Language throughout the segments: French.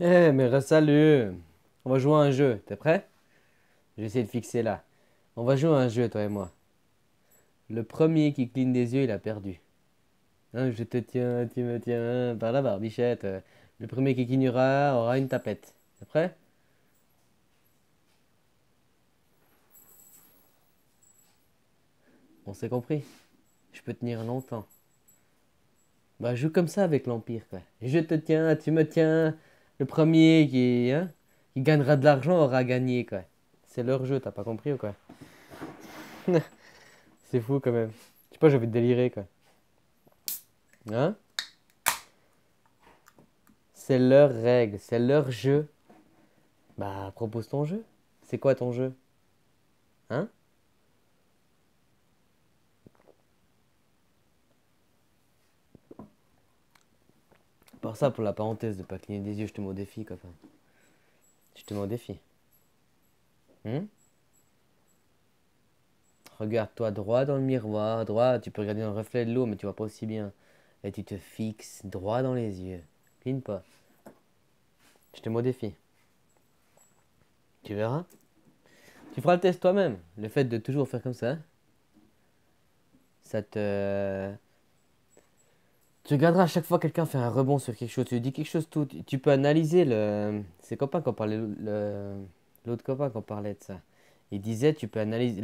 Mais salut! On va jouer à un jeu, t'es prêt? Je vais essayer de fixer là. On va jouer à un jeu, toi et moi. Le premier qui cligne des yeux, il a perdu. Hein, je te tiens, tu me tiens par la barbichette. Le premier qui clignera aura une tapette. T'es prêt? On s'est compris. Je peux tenir longtemps. Bah, joue comme ça avec l'Empire, quoi. Je te tiens, tu me tiens. Le premier qui gagnera de l'argent aura gagné, quoi. C'est leur jeu, t'as pas compris ou quoi? C'est fou quand même. Je sais pas, j'ai envie de délirer, quoi. Hein? C'est leur règle, c'est leur jeu. Bah, propose ton jeu. C'est quoi ton jeu? Hein? Par ça, pour la parenthèse de pas cligner des yeux, je te mets au défi, copain. Je te mets au défi. Hein? Regarde-toi droit dans le miroir, droit, tu peux regarder dans le reflet de l'eau, mais tu vois pas aussi bien. Et tu te fixes droit dans les yeux. Cligne pas. Je te mets au défi. Tu verras. Tu feras le test toi-même. Le fait de toujours faire comme ça te... Tu regarderas à chaque fois quelqu'un faire un rebond sur quelque chose, tu lui dis quelque chose, tout, tu peux analyser le... C'est copain qu'on parlait, l'autre copain qu'on parlait de ça. Il disait, tu peux analyser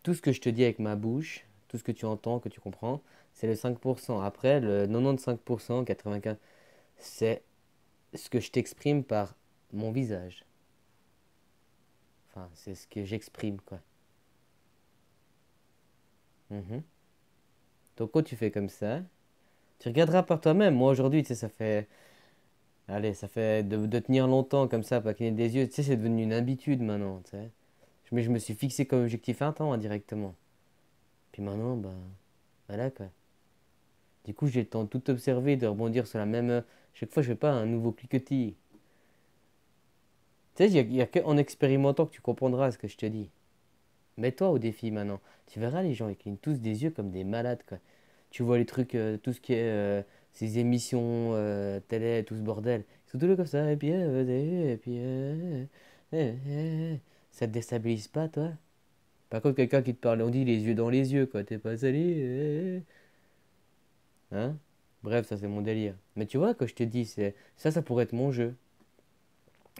tout ce que je te dis avec ma bouche, tout ce que tu entends, que tu comprends, c'est le 5%. Après, le 95%, 95%, c'est ce que je t'exprime par mon visage. Enfin, c'est ce que j'exprime, quoi. Mhm. Donc quand tu fais comme ça, tu regarderas par toi-même. Moi aujourd'hui, tu sais, ça fait... Allez, ça fait de tenir longtemps comme ça, pas cligner des yeux. Tu sais, c'est devenu une habitude maintenant, tu sais. Mais je me suis fixé comme objectif un temps indirectement. Puis maintenant, bah, voilà quoi. Du coup, j'ai le temps de tout observer, de rebondir sur la même. Chaque fois, je fais pas un nouveau cliquetis. Tu sais, il y a qu'en expérimentant que tu comprendras ce que je te dis. Mets-toi au défi maintenant. Tu verras, les gens, ils clignent tous des yeux comme des malades, quoi. Tu vois les trucs, tout ce qui est ces émissions télé, tout ce bordel. Ils sont tous là comme ça, et puis, ça te déstabilise pas, toi? Par contre, quelqu'un qui te parle, on dit les yeux dans les yeux, quoi. T'es pas salé, hein? Bref, ça c'est mon délire. Mais tu vois, quand je te dis, ça pourrait être mon jeu.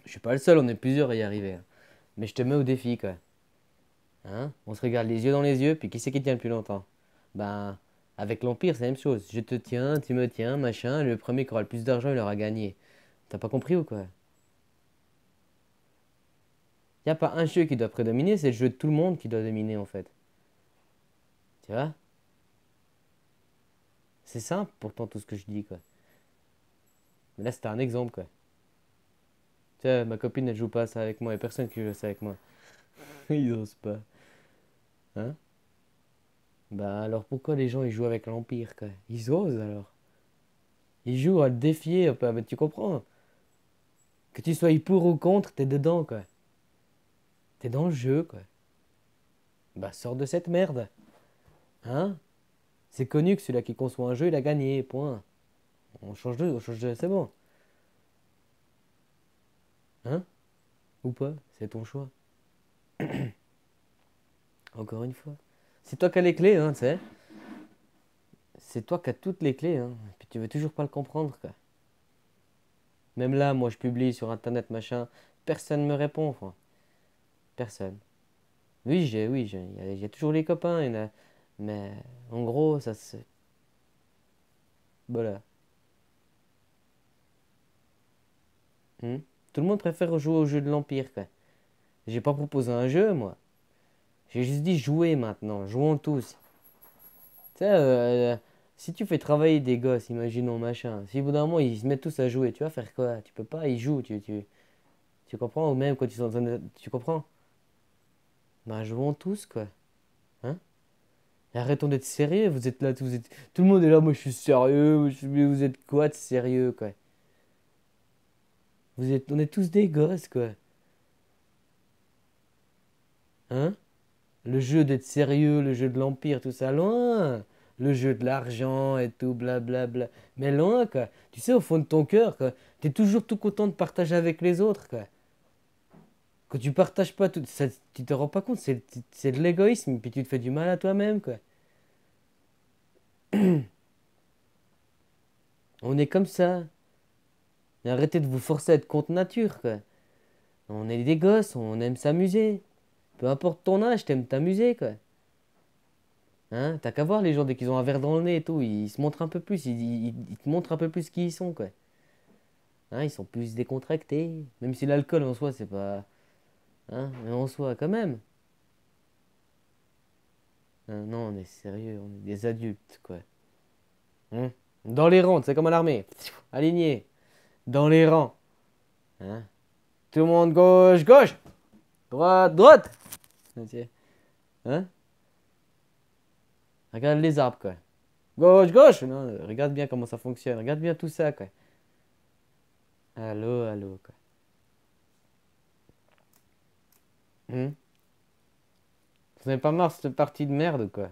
Je suis pas le seul, on est plusieurs à y arriver, hein. Mais je te mets au défi, quoi. Hein? On se regarde les yeux dans les yeux, puis qui c'est qui tient le plus longtemps? Ben, avec l'Empire, c'est la même chose. Je te tiens, tu me tiens, machin. Le premier qui aura le plus d'argent, il aura gagné. T'as pas compris ou quoi? Y a pas un jeu qui doit prédominer, c'est le jeu de tout le monde qui doit dominer en fait. Tu vois? C'est simple pourtant tout ce que je dis quoi. Mais là c'était un exemple quoi. Tu vois, ma copine elle joue pas à ça avec moi, et personne qui joue ça avec moi. Ils osent pas. Hein? Bah alors pourquoi les gens ils jouent avec l'Empire quoi? Ils osent alors. Ils jouent à le défier un peu, mais tu comprends? Que tu sois pour ou contre, t'es dedans quoi. T'es dans le jeu quoi. Bah sors de cette merde. Hein? C'est connu que celui-là qui conçoit un jeu, il a gagné, point. On change de, c'est bon. Hein? Ou pas? C'est ton choix. Encore une fois. C'est toi qui as les clés, hein, tu sais. C'est toi qui as toutes les clés, hein. Puis tu veux toujours pas le comprendre, quoi. Même là, moi, je publie sur internet, machin. Personne me répond, quoi. Personne. Il y a toujours les copains, mais en gros, ça se. Voilà. Hmm. Tout le monde préfère jouer au jeu de l'Empire, quoi. J'ai pas proposé un jeu, moi. J'ai juste dit jouer maintenant. Jouons tous. Tu sais, si tu fais travailler des gosses, imaginons machin, si au bout d'un moment ils se mettent tous à jouer, tu vas faire quoi? Tu peux pas, ils jouent, tu comprends? Ou même quand ils sont en train de... Tu comprends? Bah jouons tous quoi. Hein? Et arrêtons d'être sérieux, vous êtes là, tout le monde est là, moi je suis sérieux, mais vous êtes quoi de sérieux quoi? On est tous des gosses quoi. Hein? Le jeu d'être sérieux, le jeu de l'Empire, tout ça, loin! le jeu de l'argent et tout, blablabla. Mais loin, quoi. Tu sais, au fond de ton cœur, quoi, t'es toujours tout content de partager avec les autres, quoi. Quand tu partages pas tout, ça, tu te rends pas compte, c'est de l'égoïsme, puis tu te fais du mal à toi-même, quoi. On est comme ça. Et arrêtez de vous forcer à être contre nature, quoi. On est des gosses, on aime s'amuser. Peu importe ton âge, t'aimes t'amuser, quoi. Hein? T'as qu'à voir les gens dès qu'ils ont un verre dans le nez et tout, ils se montrent un peu plus, ils te montrent un peu plus qui ils sont, quoi. Hein, ils sont plus décontractés. Même si l'alcool en soi, c'est pas. Hein, mais en soi, quand même. Hein, non, on est sérieux, on est des adultes, quoi. Hein? Dans les rangs, c'est comme à l'armée. Aligné. Dans les rangs. Hein? Tout le monde gauche, gauche. Droite, droite. Ok. Hein? Regarde les arbres, quoi. Gauche, gauche. Non, regarde bien comment ça fonctionne. Regarde bien tout ça, quoi. Allô, allô, quoi. Hein? Vous avez pas marre de cette partie de merde, quoi.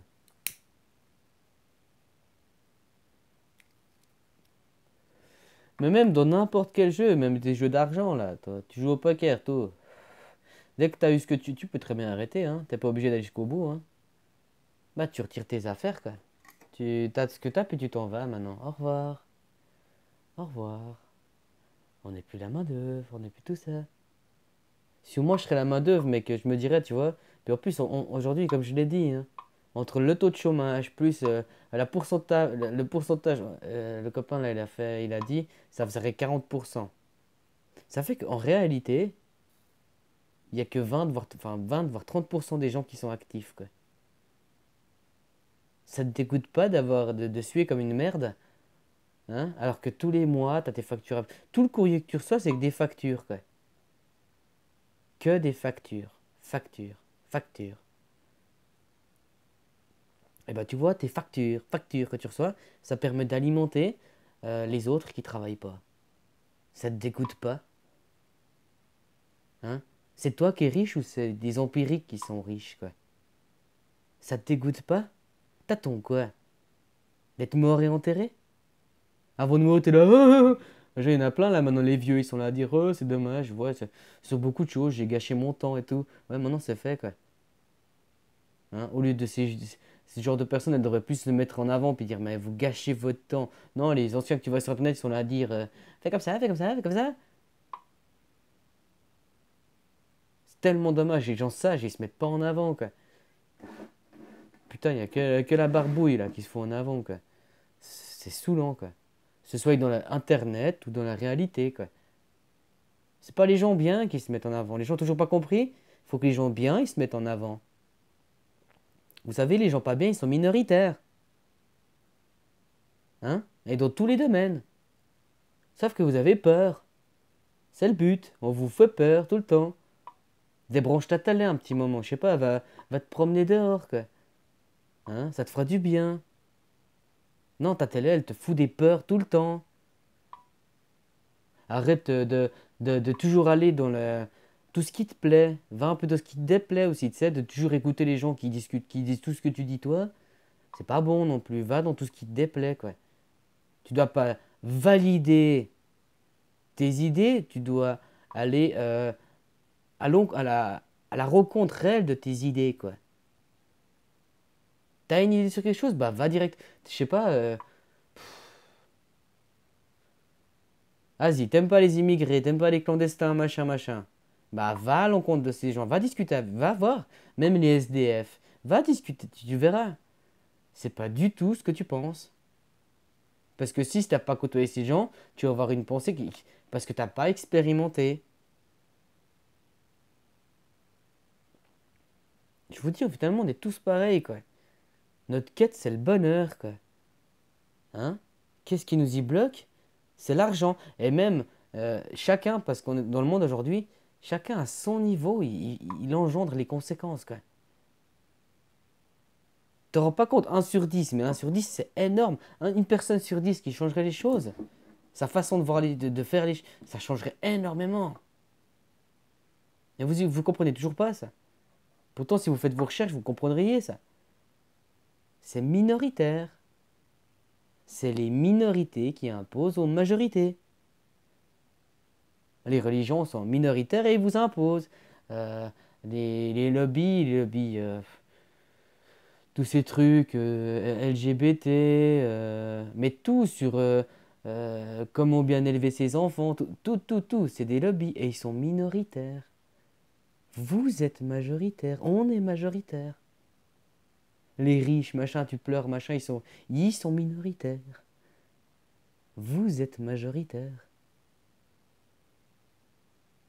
Mais même dans n'importe quel jeu, même des jeux d'argent, là. Toi, tu joues au poker, toi. Dès que t'as eu ce que tu peux très bien arrêter, hein. T'es pas obligé d'aller jusqu'au bout, hein. Bah, tu retires tes affaires, quoi. Tu t'as ce que t'as, puis tu t'en vas maintenant. Au revoir. Au revoir. On n'est plus la main-d'œuvre, on n'est plus tout ça. Si moi je serais la main-d'œuvre, mais que je me dirais, tu vois. Puis en plus, aujourd'hui, comme je l'ai dit, hein, entre le taux de chômage plus le pourcentage, le copain là, il a dit, ça faisait 40%. Ça fait qu'en réalité, il n'y a que 20 voire 30% des gens qui sont actifs, quoi. Ça te dégoûte pas de suer comme une merde, hein, alors que tous les mois, tu as tes factures. Tout le courrier que tu reçois, c'est que des factures, quoi. Que des factures. Factures. Factures. Et ben tu vois, tes factures que tu reçois, ça permet d'alimenter les autres qui travaillent pas. Ça te dégoûte pas, hein? C'est toi qui es riche ou c'est des empiriques qui sont riches, quoi? Ça te dégoûte pas? T'attends quoi? D'être mort et enterré? Avant de mourir, t'es là. Ah, ah, ah. Il y en a plein là, maintenant les vieux ils sont là à dire oh, c'est dommage, ouais, sur beaucoup de choses, j'ai gâché mon temps et tout. Ouais, maintenant c'est fait, quoi. Hein, au lieu de ces genres de personnes, elles devraient plus se mettre en avant puis dire mais vous gâchez votre temps. Non, les anciens que tu vois sur internet, ils sont là à dire fais comme ça, fais comme ça, fais comme ça. C'est tellement dommage, les gens sages, ils se mettent pas en avant, quoi. Putain, il y a que la barbouille là qui se fout en avant, quoi. C'est saoulant, quoi. Que ce soit dans internet ou dans la réalité, quoi. C'est pas les gens bien qui se mettent en avant. Les gens toujours pas compris. Il faut que les gens bien, ils se mettent en avant. Vous savez, les gens pas bien, ils sont minoritaires. Hein? Et dans tous les domaines. Sauf que vous avez peur. C'est le but. On vous fait peur tout le temps. Débranche ta télé un petit moment. Je sais pas, va te promener dehors, quoi. Hein? Ça te fera du bien. Non, ta télé, elle te fout des peurs tout le temps. Arrête de toujours aller dans tout ce qui te plaît. Va un peu dans ce qui te déplaît aussi, tu sais, de toujours écouter les gens qui discutent, qui disent tout ce que tu dis toi. C'est pas bon non plus. Va dans tout ce qui te déplaît, quoi. Tu dois pas valider tes idées, tu dois aller à la rencontre réelle de tes idées, quoi. T'as une idée sur quelque chose, bah va direct. Je sais pas, vas-y, t'aimes pas les immigrés, t'aimes pas les clandestins, machin, machin. Bah va à l'encontre de ces gens, va discuter, va voir. Même les SDF, va discuter, tu verras. C'est pas du tout ce que tu penses. Parce que si t'as pas côtoyé ces gens, tu vas avoir une pensée parce que t'as pas expérimenté. Je vous dis, finalement, on est tous pareils, quoi. Notre quête, c'est le bonheur, quoi. Hein? Qu'est-ce qui nous y bloque? C'est l'argent. Et même, chacun, parce qu'on est dans le monde aujourd'hui, chacun à son niveau, il engendre les conséquences, quoi. Tu te rends pas compte, 1 sur 10, mais 1 sur 10, c'est énorme. Une personne sur 10 qui changerait les choses, sa façon de voir de faire les choses, ça changerait énormément. Et vous comprenez toujours pas ça. Pourtant, si vous faites vos recherches, vous comprendriez ça. C'est minoritaire. C'est les minorités qui imposent aux majorités. Les religions sont minoritaires et ils vous imposent. Euh, les lobbies, tous ces trucs LGBT, mais tout sur comment bien élever ses enfants, tout, c'est des lobbies et ils sont minoritaires. Vous êtes majoritaire, on est majoritaire. Les riches, machin, tu pleures, machin, ils sont minoritaires. Vous êtes majoritaire.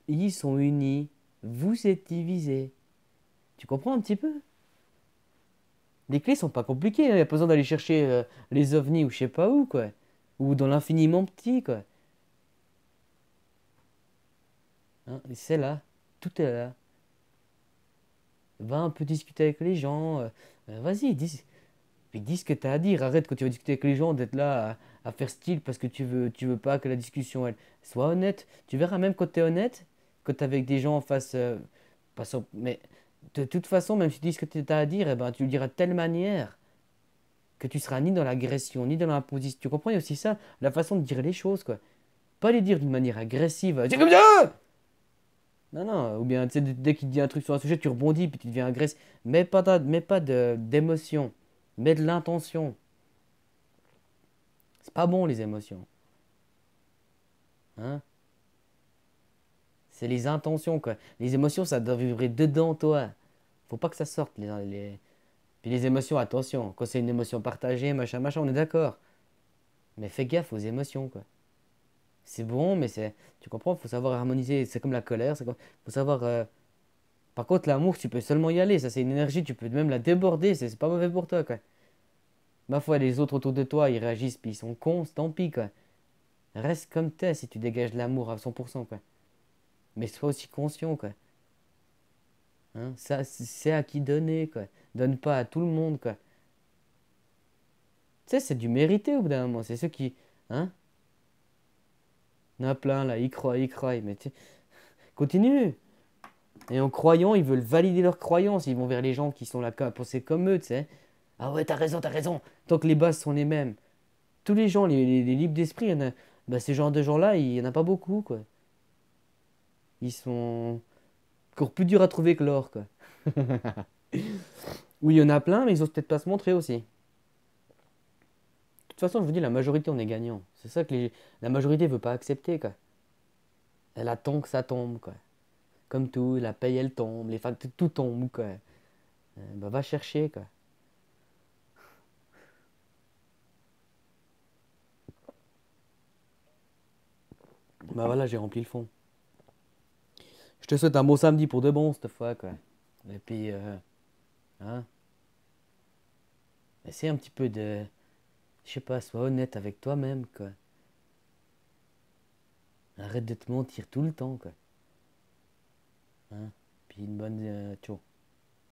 Ils sont unis, vous êtes divisés. Tu comprends un petit peu? Les clés sont pas compliquées, il n'y a pas besoin d'aller chercher les ovnis ou je sais pas où, quoi. Ou dans l'infiniment petit, quoi. Hein, et c'est là, tout est là. Va un peu discuter avec les gens. Vas-y, dis ce que tu as à dire. Arrête quand tu vas discuter avec les gens d'être là à faire style parce que tu veux pas que la discussion elle soit honnête. Tu verras même quand tu es honnête, quand tu es avec des gens en face. Mais de toute façon, même si tu dis ce que tu as à dire, eh ben, tu le diras de telle manière que tu seras ni dans l'agression, ni dans l'imposition. Tu comprends? Il y a aussi ça, la façon de dire les choses, quoi. Pas les dire d'une manière agressive. C'est comme ça! Non, non, ou bien tu sais, dès qu'il te dit un truc sur un sujet, tu rebondis, puis tu deviens agressif. Mets pas d'émotion, mets de l'intention. C'est pas bon les émotions. Hein? C'est les intentions, quoi. Les émotions, ça doit vibrer dedans, toi. Faut pas que ça sorte. Puis les émotions, attention. Quand c'est une émotion partagée, machin, machin, on est d'accord. Mais fais gaffe aux émotions, quoi. C'est bon, mais c'est. Tu comprends? Faut savoir harmoniser. C'est comme la colère. Faut savoir. Par contre, l'amour, tu peux seulement y aller. Ça, c'est une énergie. Tu peux même la déborder. C'est pas mauvais pour toi, quoi. Ma foi, les autres autour de toi, ils réagissent, puis ils sont cons, tant pis, quoi. Reste comme t'es si tu dégages de l'amour à 100%, quoi. Mais sois aussi conscient, quoi. Hein, ça, c'est à qui donner, quoi. Donne pas à tout le monde, quoi. Tu sais, c'est du mérité au bout d'un moment. C'est ceux qui. Hein? Il y en a plein, là, ils croient, mais continue. Et en croyant, ils veulent valider leurs croyances. Ils vont vers les gens qui sont là pour penser comme eux, tu sais. Ah ouais, t'as raison, t'as raison. Tant que les bases sont les mêmes. Tous les gens, les libres d'esprit, il y en a. Bah, ces genres de gens-là, il y en a pas beaucoup, quoi. Ils sont encore plus durs à trouver que l'or, quoi. Oui, il y en a plein, mais ils osent peut-être pas se montrer aussi. De toute façon, je vous dis, la majorité, on est gagnant. C'est ça que la majorité veut pas accepter, quoi. Elle attend que ça tombe, quoi. Comme tout, la paye, elle tombe, les factures, tout tombe, quoi. Bah, va chercher, quoi. Bah voilà, j'ai rempli le fond. Je te souhaite un beau samedi pour de bon, cette fois, quoi. Et puis, hein, essaie un petit peu de, je sais pas, sois honnête avec toi-même, quoi. Arrête de te mentir tout le temps, quoi. Hein. Puis une bonne, ciao.